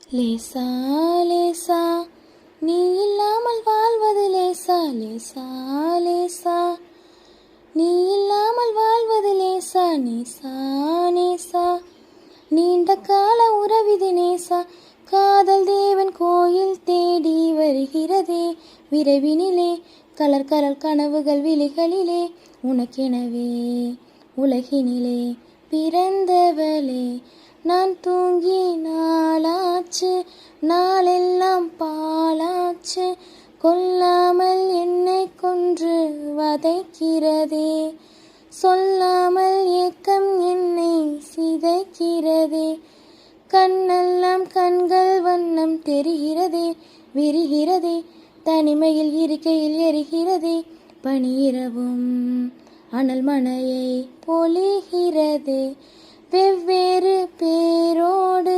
லேசா லேசா நீ இல்லாமல் வாழ்வது லேசா லேசா லேசா நீ இல்லாமல் வாழ்வது லேசா நேசா நேசா நீண்ட கால உறவிது நேசா காதல் தேவன் கோயில் தேடி வருகிறதே விரைவினிலே கலர் கலர் கனவுகள் விழிகளிலே உனக்கெனவே உலகினிலே பிறந்தவளே நான் தூங்கி நாளாச்சு நாளெல்லாம் பாலாச்சு கொல்லாமல் என்னை கொன்று வதைக்கிறதே சொல்லாமல் ஏக்கம் என்னை சிதைக்கிறதே கண்ணெல்லாம் கண்கள் வண்ணம் தெரிகிறதே விரிகிறதே தனிமையில் இருக்கையில் எரிகிறதே பனியிரவும் அனல் மழையை பொழிகிறதே வெவ்வேறு பேரோடு